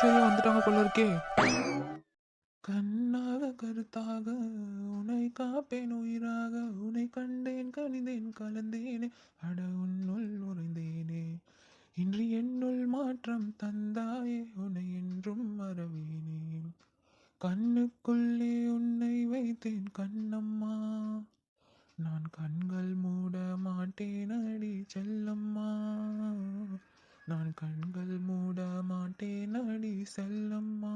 ஐஸ்வர்யா வந்துட்டாங்க போல இருக்கே. கண்ணாக கருத்தாக உன்னை காப்பேன் உயிராக, உன்னை கண்டேன் கனிந்தேன் கலந்தேனே, அட உன்னுள் நுழைந்தேனே, இன்று என்னுள் மாற்றம் தந்தாயே, உன்னை என்றும் மறவேனே, கண்ணுக்குள்ளே உன்னை வைத்தேன் கண்ணம்மா, நான் கண்கள் மூட மாட்டேன் அடி செல்லம்மா, நான் கண்கள் மூட மாட்டேன் அடி செல்லம்மா,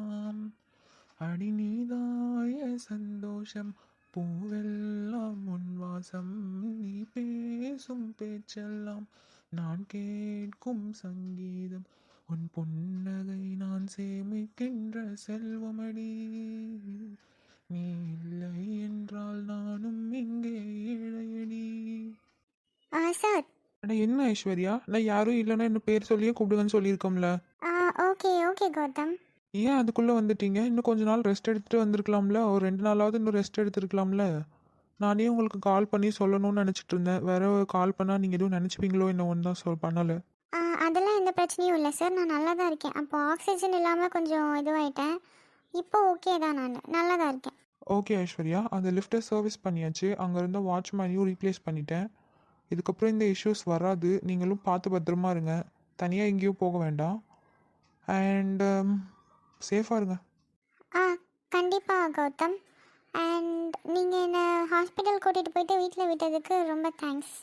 அடி நீதாய சந்தோஷம், பூவெல்லாம் உன் வாசம், நீ பேசும் பேச்செல்லாம் நான் கேட்கும் சங்கீதம், உன் புன்னகை நான் சேமிக்கின்ற செல்வமடி, நீ இல்லை என்றால் நானும் இங்கே ஏழையடி. சார். அட என்ன ஐஸ்வர்யா, நான் யாரும் இல்லைன்னா என்ன பேர் சொல்லியே கூப்பிடுங்கன்னு சொல்லியிருக்கோம்ல. Okay okay Gautam. ஏன் அதுக்குள்ளே வந்துட்டீங்க? இன்னும் கொஞ்ச நாள் ரெஸ்ட் எடுத்துகிட்டு வந்திருக்கலாம்ல. ஒரு 2 நாளாவது இன்னும் ரெஸ்ட் எடுத்துருக்கலாம்ல. நானே உங்களுக்கு கால் பண்ணி சொல்லணும்னு நினச்சிட்டு இருந்தேன். வேற கால் பண்ணால் நீங்கள் எதுவும் நினச்சிப்பீங்களோ என்னவோன்னு தான் பண்ணலை. அதெல்லாம் எந்த பிரச்சனையும் இல்லை சார், நான் நல்லா தான் இருக்கேன். அப்போ ஆக்சிஜன் இல்லாமல் கொஞ்சம் இதுவாயிட்டேன். இப்போ ஓகே தான், நான் நல்லா தான் இருக்கேன். ஓகே ஐஸ்வர்யா, அந்த லிஃப்ட்டை சர்வீஸ் பண்ணியாச்சு. அங்கே இருந்த வாட்ச்மேனையும் ரீப்ளேஸ் பண்ணிட்டேன். இதுக்கப்புறம் இந்த இஷ்யூஸ் வராது. நீங்களும் பார்த்து பத்திரமா இருங்க. தனியாக எங்கேயும் போக வேண்டாம். அண்ட் சேஃபாக இருங்க. கண்டிப்பாக கௌதம். அண்ட் நீங்கள் என்னை ஹாஸ்பிட்டல் கூட்டிகிட்டு போயிட்டு வீட்டில் விட்டதுக்கு ரொம்ப தேங்க்ஸ்.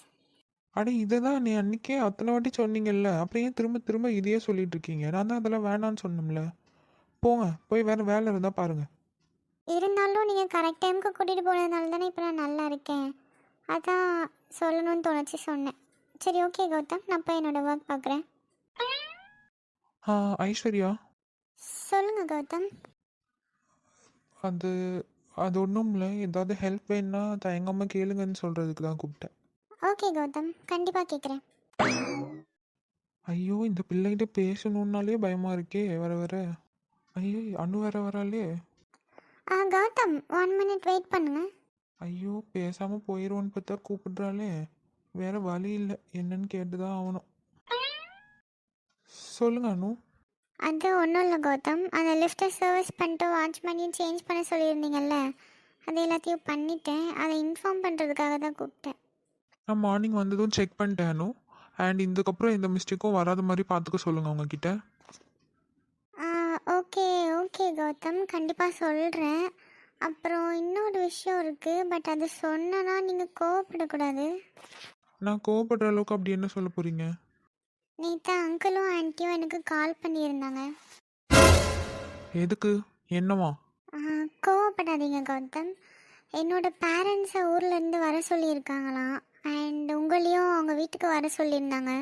அட இதை தான் நீ அன்றைக்கே அத்தனை வாட்டி சொன்னீங்கல்ல. அப்புறம் ஏன் திரும்ப திரும்ப இதையே சொல்லிட்டு இருக்கீங்க? நான் தான் அதெல்லாம் வேணான்னு சொன்னோம்ல. போங்க, போய் வேறு வேலை இருந்தால் பாருங்கள். இருந்தாலும் நீங்கள் கரெக்ட் டைமுக்கு கூட்டிகிட்டு போனதுனால தானே இப்போ நான் நல்லா இருக்கேன். அதான் சொல்லணும்னு தோணுச்சு, சொன்னேன். சரி ஓகே கௌதம், நான் போய் என்னோடய ஒர்க் பார்க்குறேன். ஐஸ்வர்யா, சொல்லுங்கள் கௌதம். அது அது ஒன்றும் இல்லை. ஏதாவது ஹெல்ப் வேணுன்னா தயங்காமல் கேளுங்கன்னு சொல்கிறதுக்கு தான் கூப்பிட்டேன். ஓகே கௌதம், கண்டிப்பாக கேட்குறேன். ஐயோ, இந்த பிள்ளைகிட்ட பேசணுன்னாலே பயமாக இருக்கே வர வர. ஐயோ, அனு வர வராளே. கௌதம் 1 மினிட் வெயிட் பண்ணுங்கள். ஐயோ, பேசாமல் போயிடுவோன்னு பார்த்தா கூப்பிடுறாளே. வேற வழி இல்லை, என்னன்னு கேட்டு தான் ஆகணும். சொல்லுங்க அனு. அது ஒன்றும் இல்லை கௌதம், அந்த லிஃப்ட்டை சர்வீஸ் பண்ணிட்டு வாட்ச்மேனையும் சேஞ்ச் பண்ண சொல்லியிருந்தீங்கல்ல, அது எல்லாத்தையும் பண்ணிட்டேன். அதை இன்ஃபார்ம் பண்ணுறதுக்காக தான் கூப்பிட்டேன். நான் மார்னிங் வந்ததும் செக் பண்ணிட்டேன் அனு. அண்ட் இதுக்கப்புறம் எந்த மிஸ்டேக்கும் வராத மாதிரி பார்த்துக்க சொல்லுங்கள் உங்ககிட்ட. ஓகே ஓகே கௌதம், கண்டிப்பாக சொல்கிறேன். அப்புறம் இன்னொரு விஷயம் இருக்குது, பட் அது சொன்னனா நீங்கள் கோவப்படக்கூடாது. நான் கோவப்படுற அளவுக்கு அப்படி என்ன சொல்ல போகிறீங்க? நேற்று அங்கிளும் ஆன்ட்டியும் எனக்கு கால் பண்ணியிருந்தாங்க. எதுக்கு? என்னவா? கோவப்படாதீங்க கௌதம். என்னோட பேரண்ட்ஸை ஊர்லேருந்து வர சொல்லியிருக்காங்களாம். அண்ட் உங்களையும் அவங்க வீட்டுக்கு வர சொல்லியிருந்தாங்க.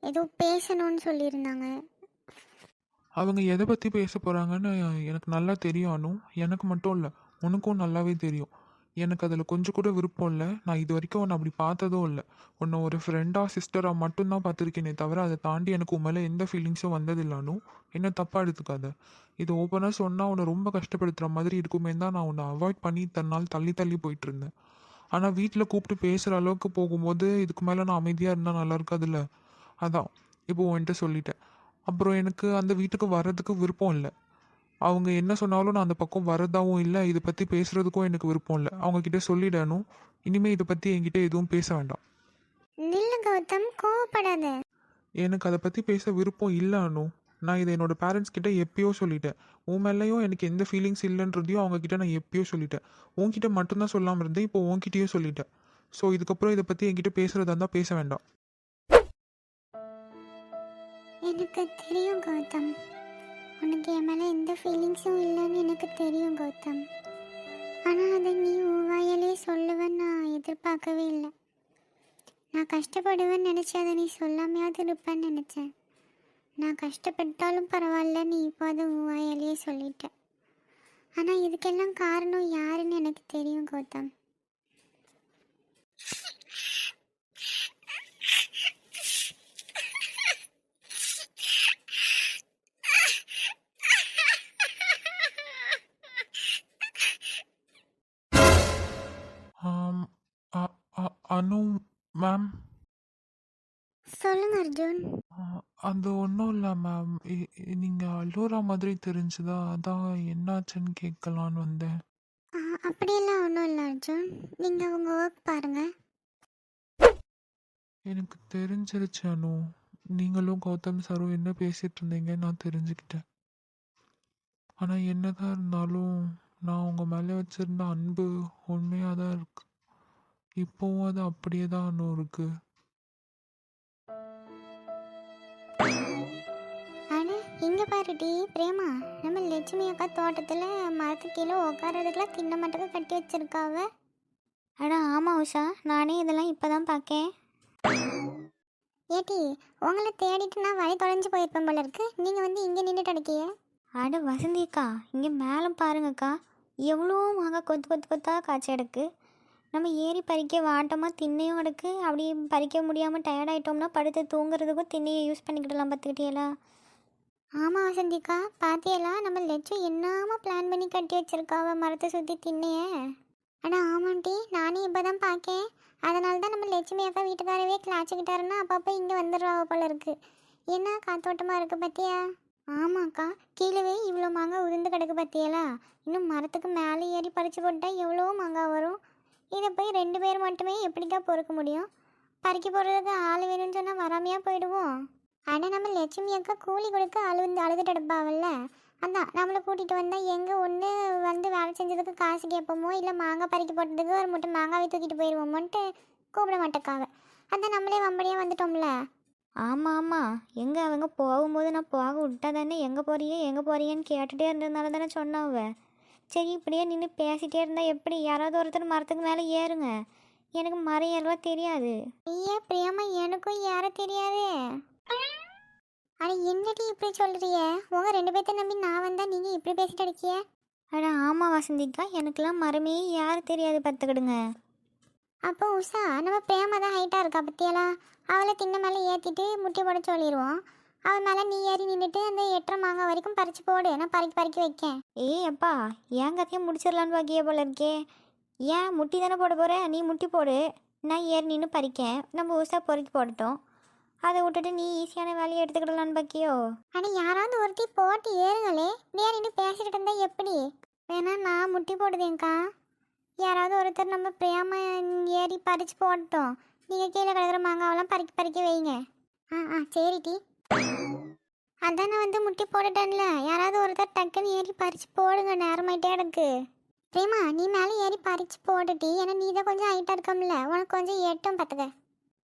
ஏதோ பேசணும்னு சொல்லியிருந்தாங்க. அவங்க எதை பற்றி பேச போகிறாங்கன்னு எனக்கு நல்லா தெரியும் அனு. எனக்கு மட்டும் இல்லை, உனக்கும் நல்லாவே தெரியும். எனக்கு அதில் கொஞ்சம் கூட விருப்பம் இல்லை. நான் இது வரைக்கும் உன்னை அப்படி பார்த்ததும் இல்லை. உன்னை ஒரு ஃப்ரெண்டாக சிஸ்டராக மட்டும்தான் பார்த்துருக்கேனே தவிர அதை தாண்டி எனக்கு உன் மேலே எந்த ஃபீலிங்ஸும் வந்ததில்லை அனு. என்ன தப்பாக எடுத்துக்காத. இது ஓப்பனாக சொன்னால் உன்னை ரொம்ப கஷ்டப்படுத்துகிற மாதிரி இருக்குமே தான் நான் உன்னை அவாய்ட் பண்ணி தன்னால் தள்ளி தள்ளி போயிட்டு இருந்தேன். ஆனால் வீட்டில் கூப்பிட்டு பேசுகிற அளவுக்கு போகும்போது இதுக்கு மேலே நான் அமைதியாக இருந்தால் நல்லா இருக்காதுல்ல. அதான் இப்போ உன்கிட்ட சொல்லிட்டேன். அப்புறம் எனக்கு அந்த வீட்டுக்கு வர்றதுக்கு விருப்பம் இல்லை. அவங்க என்ன சொன்னாலும் நான் அந்த பக்கம் வரதாவும் இல்லை. இதை பற்றி பேசுகிறதுக்கும் எனக்கு விருப்பம் இல்லை. அவங்கக்கிட்ட சொல்லிடணும், இனிமேல் இதை பற்றி என்கிட்ட எதுவும் பேச வேண்டாம். நில்லு கௌதம், கோவப்படாத. எனக்கு அதை பற்றி பேச விருப்பம் இல்லை அனு. நான் இதை என்னோட பேரண்ட்ஸ் கிட்ட எப்பயோ சொல்லிட்டேன். உன் மேலேயும் எனக்கு எந்த ஃபீலிங்ஸ் இல்லைன்றதையும் அவங்கக்கிட்ட நான் எப்பயோ சொல்லிட்டேன். உன்கிட்ட மட்டும்தான் சொல்லாமல் இருந்தேன், இப்போ உன்கிட்டயும் சொல்லிட்டேன். ஸோ இதுக்கப்புறம் இதை பற்றி என்கிட்ட பேசுகிறதா இருந்தால் பேச வேண்டாம். எனக்கு தெரியும் கௌதம், உனக்கு என் மேலே எந்த ஃபீலிங்ஸும் இல்லைன்னு எனக்கு தெரியும் கௌதம். ஆனால் அதை நீ வாயாலே சொல்லுவேன்னு நான் எதிர்பார்க்கவே இல்லை. நான் கஷ்டப்படுவேன்னு நினச்சி அதை நீ சொல்லாமையாவது இருப்பேன்னு நினச்சேன். நான் கஷ்டப்பட்டாலும் பரவாயில்ல, நீ இப்போ அதை வாயாலேயே சொல்லிட்ட. ஆனால் இதுக்கெல்லாம் காரணம் யாருன்னு எனக்கு தெரியும் கௌதம். அனு மேம். சொல்லுங்க அர்ஜுன். அது ஒன்றும் இல்லை மேம். நீங்கள் அழுற மாதிரி தெரிஞ்சுதா, அதான் என்னாச்சுன்னு கேட்கலான்னு வந்தேன். அப்படியெல்லாம் ஒன்றும் இல்லை அர்ஜுன், நீங்கள் உங்கள் ஒர்க் பாருங்கள். எனக்கு தெரிஞ்சிருச்சு அனு. நீங்களும் கௌதம் சாரும் என்ன பேசிட்டு இருந்தீங்கன்னு நான் தெரிஞ்சுக்கிட்டேன். ஆனால் என்னதான் இருந்தாலும் நான் உங்கள் மேலே வச்சிருந்த அன்பு உண்மையாக தான் இருக்கு. இப்போவும் அது அப்படியே தான் அனு இருக்கு. ஆனால் இங்கே பாருடி பிரேமா, நம்ம லட்சுமி அக்கா தோட்டத்தில் மரத்து கீழே உட்காரதுக்கெல்லாம் தின்ன மட்டுக்கு கட்டி வச்சிருக்காவ. அடா ஆமாம் உஷா, நானே இதெல்லாம் இப்போ தான் பார்க்கேன். ஏட்டி, உங்களை தேடிட்டு நான் வழி தொலைஞ்சு போயிருப்பேன் போல இருக்கு. நீங்கள் வந்து இங்கே நின்றுட்டு அடிக்கிய. அட வசந்தி அக்கா, இங்கே மேலே பாருங்கக்கா, எவ்வளோ மாங்காய் கொத்து கொத்து கொத்தா காய்ச்சி எடுக்கு. நம்ம ஏறி பறிக்க வாட்டமாக திண்ணையும் எடுக்கு. அப்படி பறிக்க முடியாமல் டயர்டாயிட்டோம்னா படுத்து தூங்குறதுக்கும் திண்ணையை யூஸ் பண்ணிக்கிடலாம். பார்த்துக்கிட்டியலா? ஆமாம் வசந்திக்கா, பார்த்தியலா நம்ம லட்சு என்னாம பிளான் பண்ணி கட்டி வச்சிருக்காவ மரத்தை சுற்றி திண்ணைய. ஆனால் ஆமாண்டி, நானே இப்போ தான் பார்க்கேன். அதனால தான் நம்ம லட்சுமி அக்கா வீட்டுக்காரவே கிளாச்சிக்கிட்டாருன்னா அப்பப்போ இங்கே வந்துடுறாவ போல இருக்கு. என்ன காத்தோட்டமாக இருக்குது பார்த்தியா? ஆமாக்கா, கீழவே இவ்வளோ மாங்காய் உதிர்ந்து கிடக்கு பார்த்தியலா? இன்னும் மரத்துக்கு மேலே ஏறி பறித்து போட்டால் எவ்வளோ மாங்காய் வரும். இதை போய் 2 பேர் மட்டுமே எப்படிக்கா பொறுக்க முடியும்? பறிக்க போகிறதுக்கு ஆள் வேணும்னு சொன்னால் வராமையாக போயிடுவோம். ஆனால் நம்ம லட்சுமி அக்கா கூலி கொடுக்க அழுதுட்டு எடுப்பாவல்ல, அதான் நம்மளை கூட்டிகிட்டு வந்தால் எங்கே ஒன்று வந்து வேலை செஞ்சதுக்கு காசு கேட்போமோ, இல்லை மாங்காய் பறிக்க போட்டதுக்கு ஒரு முட்டை மாங்காவை தூக்கிட்டு போயிடுவோமோன்ட்டு கூப்பிட மாட்டேக்காவ. அதான் நம்மளே வம்படியாக வந்துட்டோம்ல. ஆமாம் ஆமாம், எங்கே அவங்க போகும்போது நான் போக விட்டா தானே எங்கே போறியேன்னு கேட்டுகிட்டே இருந்ததுனால தானே சொன்னாவ. சரி, இப்படியே நின்று பேசிகிட்டே இருந்தால் எப்படி? யாராவது ஒருத்தர் மரத்துக்கு மேலே ஏறுங்க. எனக்கு மரம் ஏறலாம் தெரியாது. ஐயா பிரியமா, எனக்கும் ஏற தெரியாது. அட என்னடி இப்படி சொல்கிறிய? உங்கள் 2 பேர்த்த நம்பி நான் வந்தால் நீங்கள் இப்படி பேசிட்டு அடிக்கிய? அட ஆமாம் வசந்திக்கா, எனக்கெல்லாம் மரமே யார் தெரியாது பார்த்துக்கிடுங்க. அப்போ உஷா, நம்ம பிரேமா தான் ஹைட்டாக இருக்கா பற்றியெல்லாம். அவளை தின்ன மேலே ஏற்றிட்டு முட்டி போட சொல்லிடுவோம். அவன் மேலே நீ ஏறி நின்றுட்டு அந்த 8.5 மாங்காய் வரைக்கும் பறித்து போடு, நான் பறிக்க வைக்கேன். ஏய் அப்பா, என் கதையை முடிச்சிடலான்னு பாக்கிய போல இருக்கே. ஏன் முட்டி தானே போட போகிற? நீ முட்டி போடு, நான் ஏறி நின்று பறிக்கேன். நம்ம உஷா பொறுக்கி போடட்டும். அதை விட்டுட்டு நீ ஈஸியான வேலையை எடுத்துக்கிடலான்னு பாக்கியோ? ஆனால் யாராவது ஒருத்தி போட்டு ஏறுங்களே. இப்படியே நின்று பேசிக்கிட்டு இருந்தா எப்படி? வேணா நான் முட்டி போடுதேங்க்கா. யாராவது ஒருத்தர் நம்ம பிரேம ஏறி பறித்து போட்டோம். நீங்கள் கீழே கிடக்குற மாங்காவெல்லாம் பறிக்க வைங்க. சரிட்டி. அதான் நான் வந்து முட்டி போட்டுட்டேன்ல, யாராவது ஒருத்தர் டக்குன்னு ஏறி பறித்து போடுங்க, நேரமாயிட்டே எனக்கு. பிரேமா, நீ மேலே ஏறி பறித்து போட்டுட்டி, ஏன்னா நீ தான் கொஞ்சம் ஹைட்டாக இருக்கம்ல, உனக்கு கொஞ்சம் எட்டும் பார்த்துக்க.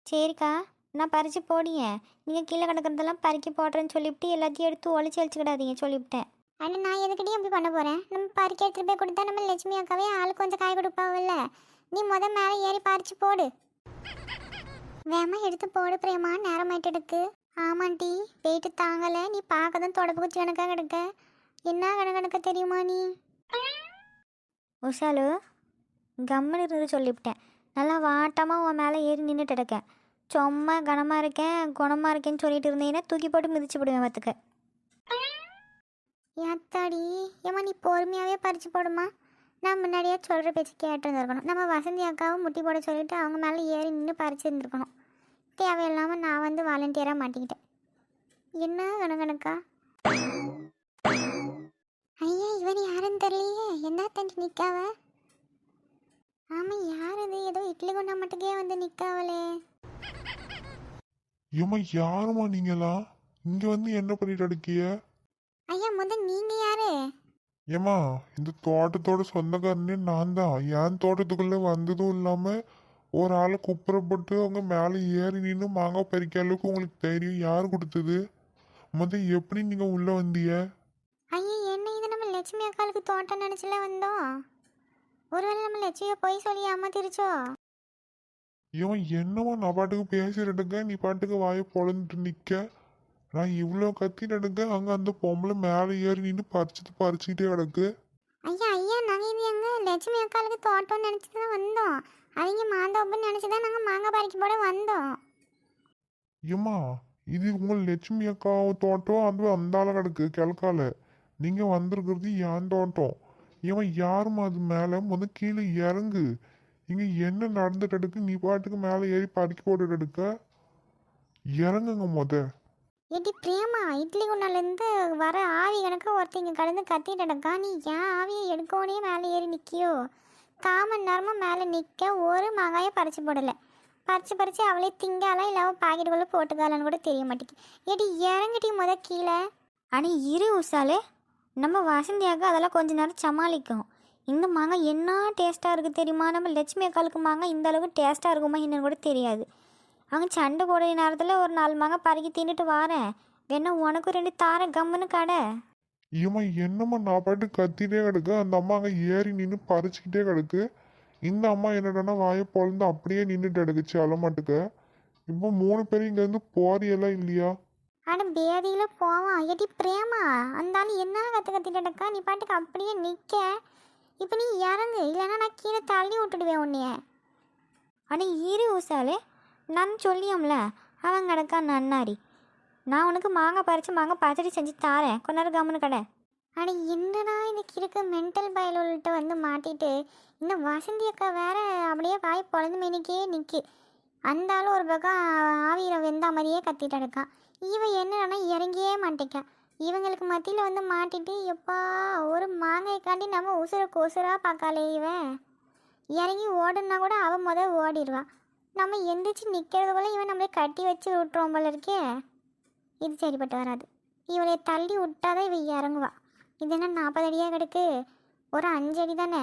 சரிக்கா, நான் பறித்து போடியேன். நீங்கள் கீழே கிடக்கிறதெல்லாம் பறிக்க போடுறேன்னு சொல்லிவிட்டு எல்லாத்தையும் எடுத்து ஒழிச்சு வச்சுக்கிடாதீங்க சொல்லிவிட்டேன். ஆனால் நான் எதுக்கிட்டையும் அப்படி பண்ண போகிறேன்? நம்ம பறிக்க எடுத்துகிட்டு போய் கொடுத்தா நம்ம லட்சுமி அக்காவே ஆள் கொஞ்சம் காய் கொடுப்பாவில்ல. நீ மேலே ஏறி பறித்து போடு. வேமா எடுத்து போடு பிரேமா, நேரமாயிட்டு எடுக்கு. ஆமாண்டி, வெயிட்டு தாங்கலை. நீ பார்க்க தான் தொடப்புக்குச்சி கணக்காக கிடக்க. என்ன கணக்க தெரியுமா நீ? உஷாலு, கம்முன்னு இருந்து சொல்லிவிட்டேன். நல்லா வாட்டமாக உன் மேலே ஏறி நின்றுட்டு இருக்கேன். சும்மா குணமாக இருக்கேன்னு சொல்லிட்டு இருந்தீங்கன்னா தூக்கி போட்டு மிதிச்சு போடுவேன் பார்த்துக்க. ஏத்தாடி, ஏமா நீ பொறுமையாகவே பறித்து போடுமா. நான் முன்னாடியே சொல்கிற பேச்சு கேட்டு இருந்திருக்கணும். நம்ம வசந்தி அக்காவும் முட்டி போட சொல்லிவிட்டு அவங்க மேலே ஏறி நின்று பறிச்சு இருந்துருக்கணும். தேவையில்லாமல் நான் வந்து வாலண்டியராக மாட்டிக்கிட்டேன். என்ன கணக்கா? ஐயா, இவன் யாருன்னு தெரியலையே. என்ன தண்டி நிற்காவ? ஆமாம், யார் அது? ஏதோ இட்லி கொண்டா மட்டுக்கே வந்து நிற்காவலே. ஏம்மா, யாருமா நீங்களா? இங்க வந்து என்ன பண்ணிட்டு அடிக்கிய? ஐயா, நீங்கள் யாரு? ஏம்மா, இந்த தோட்டத்தோட சொந்தக்காரனே நான் தான். என் தோட்டத்துக்குள்ள வந்ததும் இல்லாம ஒரு ஆளை குப்புறப்பட்டு அவங்க மேலே ஏறி நின்று மாங்காய் பறிக்க அளவுக்கு உங்களுக்கு தைரியம் யார் கொடுத்தது? எப்படி நீங்க உள்ள வந்தீங்க? ஐயா, என்ன இது? நம்ம லட்சுமி அக்காளுக்கு தோட்டம் நினச்சில வந்தோம். ஒருவேளை நம்ம லட்சுமியை போய் சொல்லி ஏமாத்திருச்சோ? இவன் என்னவா நான் பாட்டுக்கு பேசிட்டு நீ பாட்டுக்கு வாயை பொழந்துட்டு நிக்க. நான் இவ்வளோ கத்திட்டு எடுக்க, அங்க அந்த பொம்பளை மேலே ஏறி நின்று பறிச்சுக்கிட்டே கிடக்கு. ஐயா ஐயா, நாங்கள் இது எங்கள் லட்சுமி அக்காளுக்கு தோட்டம்னு நினச்சி தான் வந்தோம். அவங்க மாந்தோப்புன்னு நினச்சி தான் நாங்கள் மாங்காய் பறிக்க போட வந்தோம். ஏம்மா, இது உங்கள் லட்சுமி அக்கா தோட்டம். அது அந்தால கிடக்கு கிழக்கால. நீங்க வந்திருக்கிறது என் தோட்டம். இவன் யாருமா அது மேலே கீழே இறங்கு. இங்க என்ன நடந்துட்டு எடுக்கு? நீ பாட்டுக்கு மேலே ஏறி பறிக்க போட்டுட்டு எடுக்க. இறங்குங்க ஏடி பிரேமா, இட்லி குண்டாலேருந்து வர ஆவி கணக்க ஒருத்தங்க கடந்து கத்திட்டடக்கா. நீ ஏன் ஆவியை எடுக்கோனே மேலே ஏறி நிற்கியோ? காமன் நேரமும் மேலே நிற்க ஒரு மகாயை பறிச்சு போடலை. பறிச்சு அவளே திங்காலா இல்லை அவள் பாக்கெட்டுக்குள்ளே போட்டுக்காளான்னு கூட தெரிய மாட்டேங்குது. ஏடி இறங்கிட்டி கீழே. ஆனால் இரு உஷாலே, நம்ம வசந்தியாக்க அதெல்லாம் கொஞ்ச நேரம் சமாளிக்கும். இந்த மாங்காய் என்ன டேஸ்ட்டாக இருக்குது தெரியுமா? நம்ம லட்சுமி அக்காளுக்கு மாங்காய் இந்த அளவுக்கு டேஸ்ட்டாக இருக்குமா என்னன்னு கூட தெரியாது. அவங்க சண்டை போடுற நேரத்தில் ஒரு 4 மாங்காய் பறக்கி தின்னுட்டு வாரேன். வேணா உனக்கு 2 தார கம்முன்னு கடை. இவன் என்னம்மா நான் பாட்டு கத்திட்டே கிடக்கு, அந்த அம்மா அங்கே ஏறி நின்று பறிச்சுக்கிட்டே கிடக்கு. இந்த அம்மா என்னடானா வாயை பொழந்து அப்படியே நின்றுட்டு எடுக்குச்சு அலமாட்டுக்க. இப்போ 3 பேரும் இங்கேருந்து போறியெல்லாம் இல்லையா? ஆனால் பேதியில் போவான். ஏடி பிரேமா, அந்த ஆள் என்ன கத்திட்டடக்கா. நீ பாட்டுக்கு அப்படியே நிற்க. இப்போ நீ இறங்கு, இல்லைன்னா நான் கீழே தள்ளி விட்டுடுவேன் உன்னைய. ஆனால் இரு உஷாலே, நான் சொல்லியோம்ல அவன் கிடக்கா நன்னாரி. நான் உனக்கு மாங்காய் பச்சடி செஞ்சு தாரேன். கொஞ்ச நேரம் கம்முன்னு கடை. ஆனால் என்னடா இதுக்கு இருக்க மென்டல் பயலுள்கிட்ட வந்து மாட்டிட்டு இந்த வசந்தி அக்கா வேற அப்படியே வாய் பொழந்து மேனிக்கே நிற்கி. அந்த ஆள் ஒரு பக்கம் ஆவியில் வெந்தா மாதிரியே கத்திட்டு இருக்கான். இவன் என்னன்னா இறங்கியே மாட்டேக்கான். இவங்களுக்கு மத்தியில் வந்து மாட்டிட்டு எப்பா ஒரு மாங்காய்க்காண்டி நம்ம உசுராக பார்க்காளே. இவன் இறங்கி ஓடுனா கூட அவன் ஓடிடுவான். நம்ம எந்திரிச்சு நிற்கிறது போல இவன் நம்மளை கட்டி வச்சு விட்டுருவோம் போல இருக்கே. இது சரிப்பட்டு வராது. இவளை தள்ளி விட்டாதான் இவன் இறங்குவா. இது என்ன 40 அடியாக கிடக்கு? ஒரு 5 அடி தானே,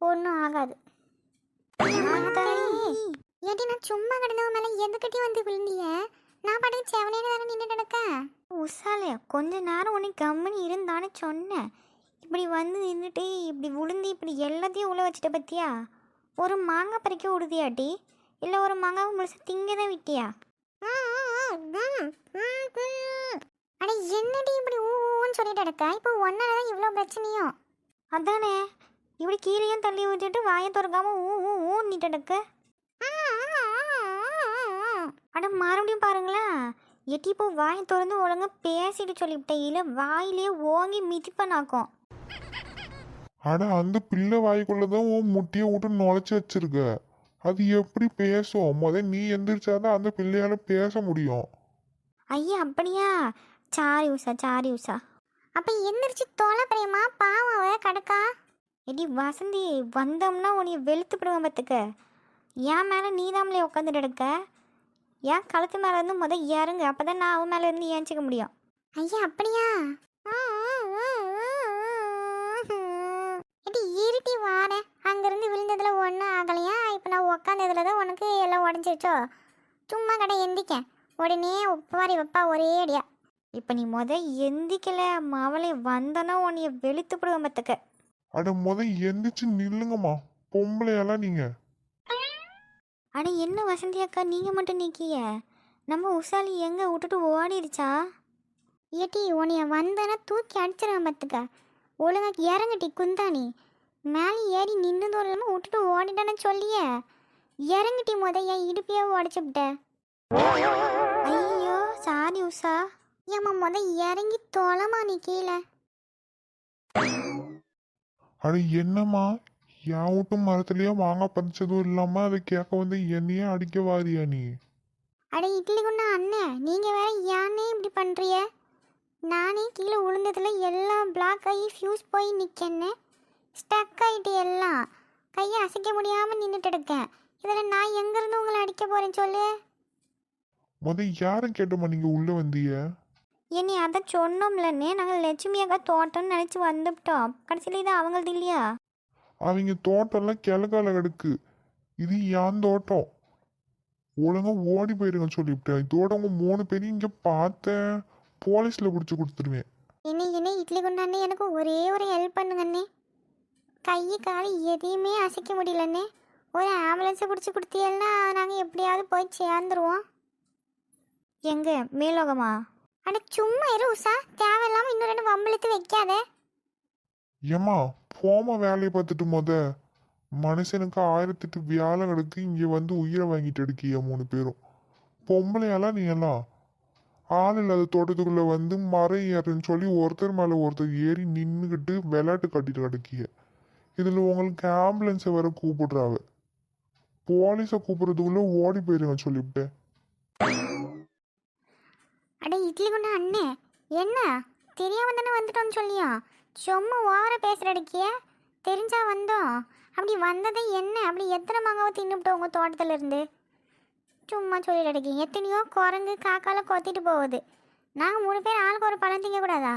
ஒன்றும் ஆகாது. ஏடி நான் சும்மா கிடந்தவன் மேலே எதுக்கிட்டே வந்து விழுந்திய? நான் பாட்டுக்கு செவனே தானே நின்று கிடக்கேன். உஷாலே, கொஞ்ச நேரம் உனக்கு கம்முன்னு இருந்தான்னு சொன்னேன். இப்படி வந்து நின்றுட்டு இப்படி விழுந்து இப்படி எல்லாத்தையும் உள்ள வச்சுட்ட பத்தியா? ஒரு மாங்காய் பறிக்க விடுதியாட்டி, இல்லை ஒரு மாங்காவை முழுசு திங்க தான் விட்டியா? அட என்னடி இப்படி ஊன்னு சொல்லிட்டு கிடக்க? இப்போ ஒன்னால தான் இவ்வளோ பிரச்சனையும். அதானே, இப்படி கீழேயும் தள்ளி விட்டுட்டு வாயை திறக்காம ஊன்னிட்டு கிடக்க. அட மறுபடியும் பாருங்களேன். எட்டி இப்போ வாயை திறந்து ஒழுங்கா பேசிட்டு சொல்லிவிட்டேன். இல்லை வாயிலே ஓங்கி மிதிப்பனாக்கும். அட அந்த பிள்ளை வாய்க்குள்ளதான் உன் முட்டியை விட்டு நுழைச்சி வச்சிருக்க. அது எப்படி பேசும்? நீ எந்திரிச்சாதான் அந்த பிள்ளையால பேச முடியும். ஐயா அப்படியா? சாரி உஷா. அப்போ எந்திரிச்சு தோலை பிரியமா பாவாவ கடக்கா. எடி வசந்தி, வந்தோம்னா உன்னைய வெளுத்து விடுவேன் பார்த்துக்க. என் மேலே நீதாமலே உட்காந்துட்டு எடுக்க. என் கழுத்து மேலே இருந்து இறங்கு. அப்போ தான் நான் அவன் மேலே இருந்து ஏஞ்சிக்க முடியும். ஐயா அப்படியா? எடி இருட்டி வாரேன். அங்கேருந்து விழுந்ததில் ஒன்றும் ஆகலையா? இப்போ நான் உக்காந்ததுல தான் உனக்கு எல்லாம் உடஞ்சிருச்சோ? சும்மா கடை எந்திக்க உடனே ஒப்பாரி வைப்பா ஒரே அடியா. இப்போ நீ எந்திக்கல அவளை வந்தனா உன்னைய வெளுத்து விடுவேன் பார்த்துக்க. அட எந்திரிச்சு நில்லுங்கம்மா, பொம்பளையெல்லாம் நீங்க. அட என்ன வசந்தி அக்கா, நீங்கள் மட்டும் நிற்கிய? நம்ம உஷாலி எங்கே விட்டுட்டு ஓடிடுச்சா? ஏட்டி உன்னைய வந்தனா தூக்கி அடிச்சிருவேன் பார்த்துக்க. ஒழுங்காக இறங்கட்டி குந்தாணி. மேலே ஏறி நின்று இல்லாமல் விட்டுட்டு ஓடிட்டானு சொல்லிய. இறங்கிட்டி என் இடுப்பையே உடச்சுவிட்ட. ஐயோ சாரி உஷா. ஏம்மா இறங்கி தொலைமா நீ கீழே. அட என்னம்மா, என் வீட்டு மரத்துலயே மாங்காய் பறிச்சதும் இல்லாம அதை கேட்க வந்து என்னையே அடிக்க வாரியா நீ? அட இட்லி குண்டா அண்ணன், நீங்கள் வேற ஏன்னே இப்படி பண்ணுறிய? நானே கீழே விழுந்ததுல எல்லாம் பிளாக் ஆகி ஃபியூஸ் போய் நிற்கன்னு ஸ்டக் ஆகிட்டு எல்லாம் கையை அசைக்க முடியாமல் நின்றுட்டு இருக்கேன். இதில் நான் எங்கேருந்து உங்களை அடிக்க போகிறேன்னு சொல்லு. யாரும் கேட்டோமா நீங்க உள்ள வந்தீங்க? என்னை அதை சொன்னோம்லன்னே, நாங்கள் லட்சுமி அக்கா தோட்டம்னு நினச்சி வந்துவிட்டோம். கடைசியில் இது அவங்களது இல்லையா? அவங்க தோட்டம்லாம் கிழக்கால கிடக்கு. இது என் தோட்டம். ஒழுங்கா ஓடி போயிருங்க சொல்லிவிட்டேன். இதோட உங்க 3 பேரையும் இங்க பார்த்தேன், போலீஸ்ல பிடிச்சி கொடுத்துருவேன். என்ன இட்லி கொண்டாண்ணே, எனக்கு ஒரே ஒரு ஹெல்ப் பண்ணுங்கண்ணே. கை கால் எதையுமே அசைக்க முடியலண்ணே. ஒரு ஆம்புலன்ஸை பிடிச்சி கொடுத்தீங்கன்னா நாங்கள் எப்படியாவது போய் சேர்ந்துருவோம். எங்க மேலோகமா? அட சும்மா இரு உஷா, தேவையில்லாமல் இன்னும் 2 வம்பிழுத்து வைக்காத. ஏம்மா போமா, வேலையை பார்த்துட்டு மனுஷனுக்கு 1008 வேலை கிடக்கு. இங்க வந்து உயிரை வாங்கிட்டு எடுக்கிய 3 பேரும். பொம்பளையெல்லாம் நீ எல்லாம் ஆள் இல்லாத தோட்டத்துக்குள்ள வந்து மரம் ஏறுன்னு சொல்லி ஒருத்தர் மேல ஒருத்தர் ஏறி நின்றுக்கிட்டு விளையாட்டு கட்டிட்டு கிடக்கிய. இதுல உங்களுக்கு ஆம்புலன்ஸை வேற கூப்பிடுறாவ. போலீஸை கூப்பிடுறதுக்குள்ள ஓடி போயிருங்க சொல்லிவிட்டேன். அட இட்லி குண்டா அண்ணே, என்ன தெரியாம தானே வந்துட்டோன்னு சொல்லியா? சும்மா ஓவரா பேசுறடிக்கிய. தெரிஞ்சா வந்தோம். அப்படி வந்ததே என்ன? அப்படி எத்தனை மாங்காவை தின்னுவிட்டோம் உங்கள் தோட்டத்துல இருந்து? சும்மா சொல்லிட்டு அடிக்கீங்க. எத்தனையோ குரங்கு காக்கால கொத்திட்டு போகுது. நாங்கள் 3 பேர் ஆளுக்கு ஒரு பழம் திங்கக்கூடாதா?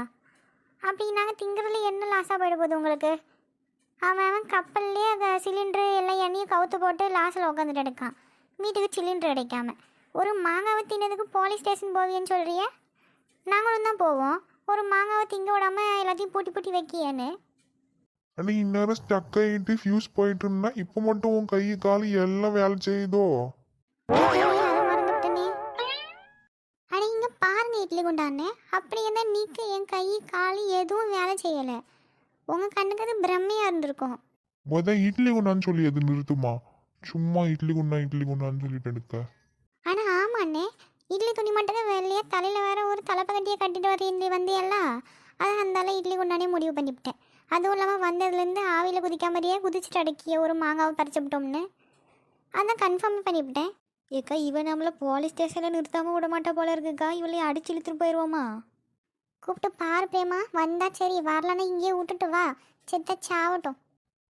அப்படி நாங்கள் திங்கிறதுல என்ன லாஸாக போயிட போகுது உங்களுக்கு? அவன் கப்பல்லையே சிலிண்ட்ரு எல்லாம் எண்ணெயும் கவுத்து போட்டு லாஸில் உட்காந்துட்டு எடுக்கான். வீட்டுக்கு சிலிண்டர் கிடைக்காம ஒரு மாங்காவை தின்னதுக்கு போலீஸ் ஸ்டேஷன் போவியன்னு சொல்கிறிய? நாங்களும் தான் போவோம். ஒரு மாங்காவை திங்க விடாமல் எல்லாத்தையும் பூட்டி பூட்டி வைக்கியேன்னு. அண்ணா இந்நேரம் ஸ்டக் ஆகிட்டு ஃபியூஸ் போயிட்டு இருந்தா இப்போ மட்டும் உன் கை கால் எல்லாம் வேலை செய்யுதோ? மறந்துட்டனே. அட இங்கே பாருங்க இட்லி குண்டானே, அப்படி என்ன நீக்கு என் கை கால் எதுவும் வேலை செய்யலை. உங்கள் கண்ணுக்கு அது பிரம்மையாக இருந்திருக்கும். இட்லி குண்டான்னு சொல்லி அது நிறுத்துமா? சும்மா இட்லி குண்டான்னு சொல்லிட்டு எடுக்க. ஆனால் ஆமாண்ணே, இட்லி துணி மட்டும் தான் வெள்ளையே, தலையில் வேற ஒரு தலைப்பகட்டியை கட்டிட்டு வந்தியெல்லாம். அதை அந்தால இட்லி குண்டானே முடிவு பண்ணிவிட்டேன். அதுவும் இல்லாமல் வந்ததுலேருந்து ஆவியில் குதிக்காமறியே குதிச்சுட்டு அடக்கிய ஒரு மாங்காவை பறிச்சுவிட்டோம்னு அதான் கன்ஃபார்ம் பண்ணிவிட்டேன். ஏக்கா இவன் நம்மளை போலீஸ் ஸ்டேஷனில் நிறுத்தாமல் விட மாட்டா போல இருக்குக்கா. இவளையும் அடிச்சு இழுத்துட்டு போயிடுவோமா? கூப்பிட்டு பாரு பிரேமா, வந்தா சரி, வரலன்னா இங்கேயே விட்டுட்டு வா, செத்த சாவட்டும்.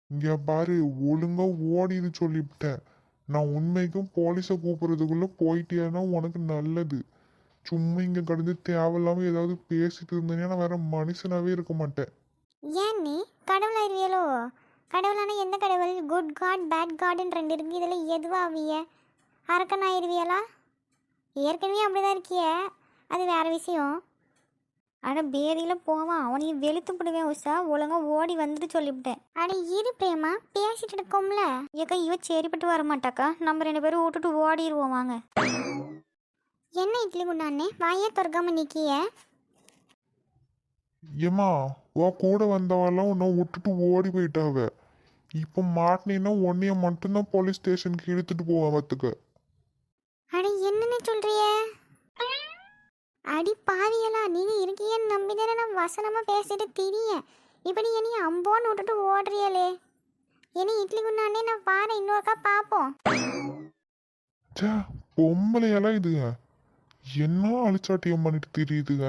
இங்க பாரு, ஒழுங்கா ஓடிது சொல்லிவிட்டேன். நான் உண்மைக்கும் போலீஸை கூப்பிடுறதுக்குள்ள போயிட்டேன்னா உனக்கு நல்லது. சும்மா இங்க கடந்து தேவையில்லாம ஏதாவது பேசிட்டு இருந்தேன்னா நான் வேற மனுஷனாவே இருக்க மாட்டேன். ஏன் நீ கடவுள் ஆயிருவியலோ? கடவுளான எந்த கடவுள்? குட் காட் பேட் காட்னு 2 இருக்கு. இதில் எதுவாகிய அரக்கன் ஆயிருவியலா? ஏற்கனவே அப்படிதான் இருக்கிய, அது வேற விஷயம். ஆனால் பேதியில் போவான், அவனையும் வெளுத்து போடுவேன். உஷா ஒழுங்காக ஓடி வந்துட்டு சொல்லிவிட்டேன். அட இரு பிரேமா, பேசிட்டு இருக்கோம்ல. ஏக்கா இவ சரிப்பட்டு வரமாட்டாக்கா. நம்ம 2 பேரும் விட்டுட்டு ஓடிடுவோம் வாங்க. என்ன இட்லி குண்டானே வாயே திறக்காம நிற்கிய? ஏமா உன் கூட வந்தவெல்லாம் உன்னை விட்டுட்டு ஓடி போயிட்டாவ. இப்போ மாட்டினீன்னா உன்னைய மட்டும்தான் போலீஸ் ஸ்டேஷனுக்கு இழுத்துட்டு போவேன் பார்த்துக்க. அட என்னன்னு சொல்றிய? அடி பாவியலா, நீங்க இருக்கீங்கன்னு நம்பிதானே நான் வசனமா பேசிட்டு திரியேன். இப்படி என்னைய அம்போன்னு விட்டுட்டு ஓடுறியலே. என்ன இட்லி குண்டானே, நான் பாரு இன்னொருக்கா பார்ப்போம். பொம்பளையெல்லாம் இதுங்க என்ன அழிச்சாட்டியம் பண்ணிட்டு தெரியுதுங்க.